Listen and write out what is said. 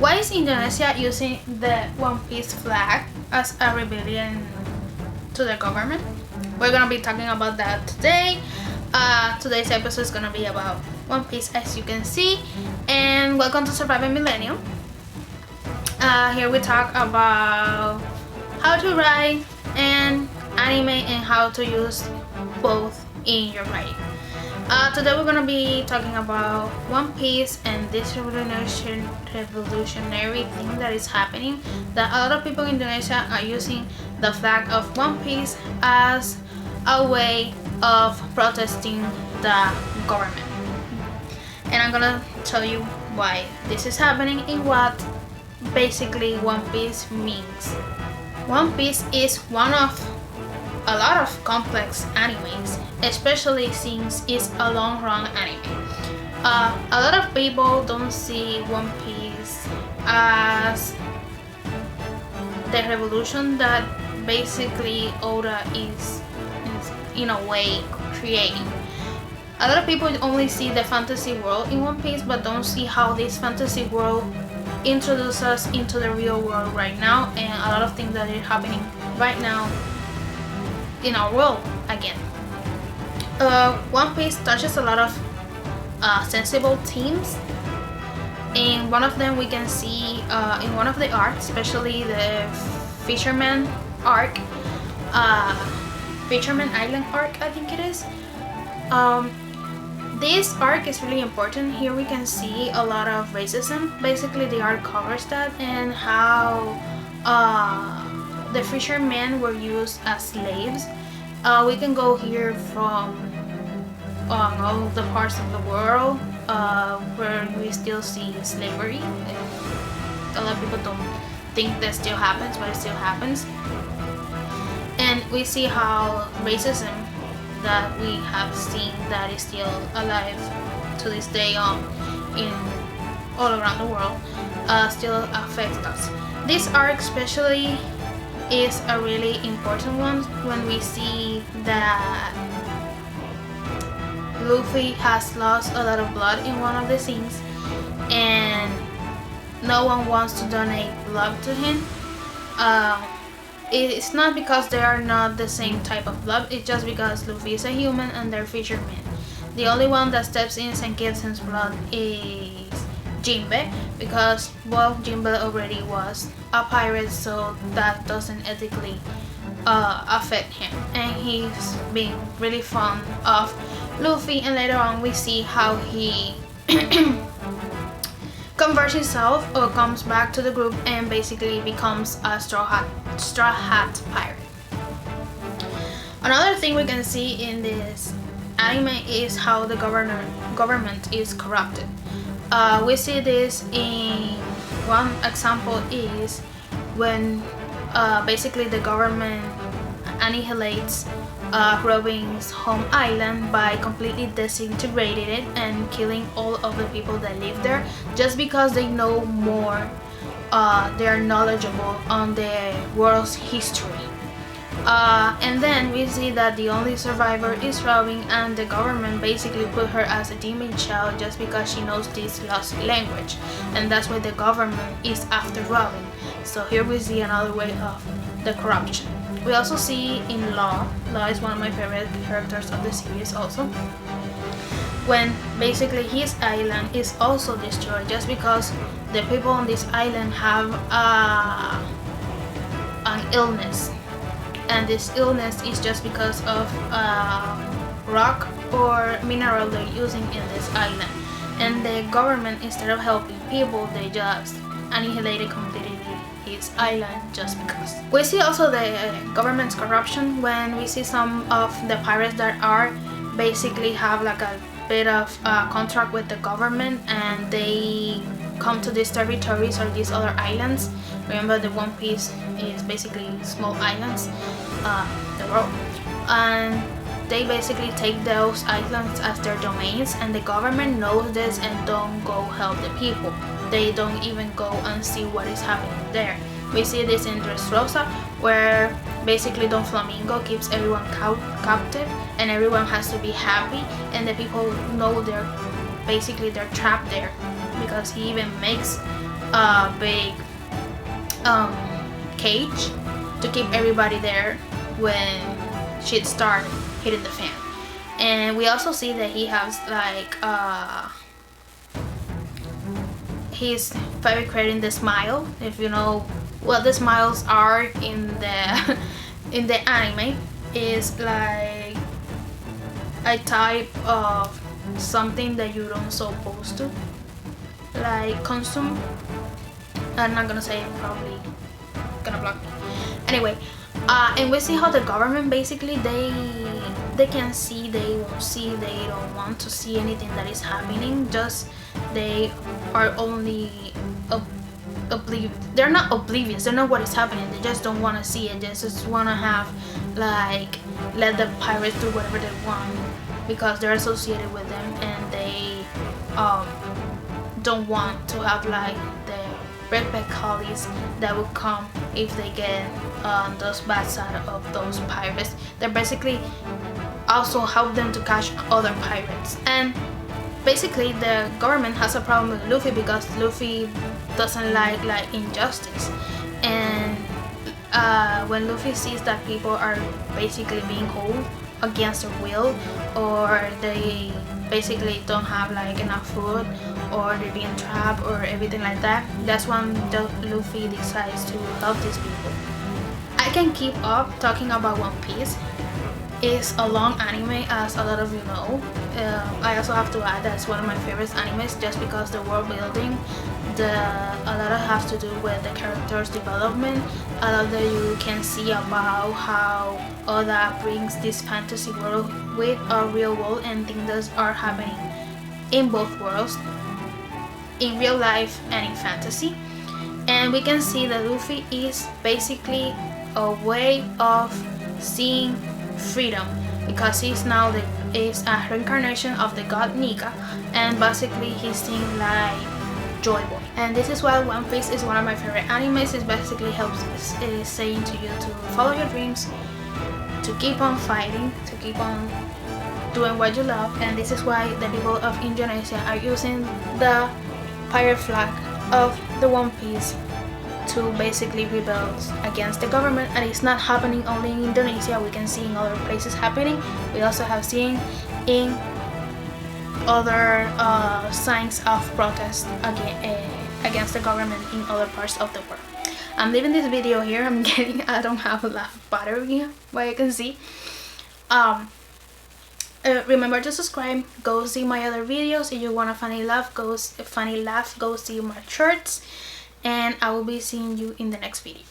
Why is Indonesia using the One Piece flag as a rebellion to the government? We're gonna be talking about that today. Today's episode is gonna be about One Piece, as you can see. And welcome to Surviving Millennium. Here we talk about how to write and anime and how to use both in your writing. Today we're gonna be talking about One Piece and this revolutionary thing that is happening. That a lot of people in Indonesia are using the flag of One Piece as a way of protesting the government. And I'm gonna tell you why this is happening and what basically One Piece means. One Piece is one of a lot of complex animes, especially since it's a long run anime. A lot of people don't see One Piece as the revolution that basically Oda is in a way creating. A lot of people only see the fantasy world in One Piece but don't see how this fantasy world introduces us into the real world right now and a lot of things that are happening right now in our world again. One Piece touches a lot of sensible themes. In one of them we can see in one of the arcs, especially the Fisherman arc, Fisherman Island arc I think it is. This arc is really important. Here we can see a lot of racism. Basically the arc covers that and how the fishermen were used as slaves. We can go here from all the parts of the world where we still see slavery. A lot of people don't think that still happens, but it still happens. And we see how racism that we have seen that is still alive to this day in all around the world still affects us. This arc especially is a really important one when we see that Luffy has lost a lot of blood in one of the scenes and no one wants to donate blood to him. It's not because they are not the same type of blood, it's just because Luffy is a human and they're fishermen. The only one that steps in and gives him blood is Jinbe, because well, Jinbe already was a pirate, so that doesn't ethically affect him, and he's being really fond of Luffy. And later on we see how he converts himself or comes back to the group and basically becomes a straw hat pirate. Another thing we can see in this anime is how the government is corrupted. We see this in one example is when basically the government annihilates Robin's home island by completely disintegrating it and killing all of the people that live there just because they know more, they are knowledgeable on the world's history. And then we see that the only survivor is Robin, and the government basically put her as a demon child just because she knows this lost language, and that's why the government is after Robin. So here we see another way of the corruption. We also see in Law is one of my favorite characters of the series also, when basically his island is also destroyed just because the people on this island have an illness. And this illness is just because of rock or mineral they're using in this island. And the government, instead of helping people, they just annihilated completely his island just because. We see also the government's corruption when we see some of the pirates that are basically have like a bit of contract with the government and they come to these territories or these other islands. Remember, the One Piece is basically small islands, the world, and they basically take those islands as their domains, and the government knows this and don't go help the people. They don't even go and see what is happening there. We see this in Dressrosa, where basically Don Flamingo keeps everyone captive and everyone has to be happy, and the people know they're trapped there because he even makes a big cage to keep everybody there when shit start hitting the fan. And we also see that he has like he's fabricating the smile. If you know what the smiles are in the in the anime, is like a type of something that you don't supposed to like consume. I'm not gonna say it, probably gonna block me. Anyway, and we see how the government basically they can see, they won't see, they don't want to see anything that is happening. Just they are only they're not oblivious, they know what is happening, they just don't want to see it. They just want to have like let the pirates do whatever they want because they're associated with them, and they don't want to have like the redback collies that would come if they get on those bad side of those pirates. They basically also help them to catch other pirates. And basically the government has a problem with Luffy because Luffy doesn't like injustice. And when Luffy sees that people are basically being held against their will, or they basically don't have like enough food, or they're being trapped or everything like that, that's when Luffy decides to help these people. I can keep up talking about One Piece. It's a long anime, as a lot of you know. I also have to add that it's one of my favorite animes just because the world building, a lot of has to do with the characters development. A lot that you can see about how Oda brings this fantasy world with a real world and things that are happening in both worlds, in real life and in fantasy. And we can see that Luffy is basically a way of seeing freedom, because he's now is a reincarnation of the god Nika, and basically he's seeing like Joy Boy. And this is why One Piece is one of my favorite animes. It basically is saying to you to follow your dreams, to keep on fighting, to keep on doing what you love. And this is why the people of Indonesia are using the pirate flag of the One Piece to basically rebel against the government. And it's not happening only in Indonesia, we can see in other places happening. We also have seen in other signs of protest against the government in other parts of the world. I'm leaving this video here. I don't have a lot of battery here, but you can see. Remember to subscribe, go see my other videos. If you want a funny laugh, go see my shorts, and I will be seeing you in the next video.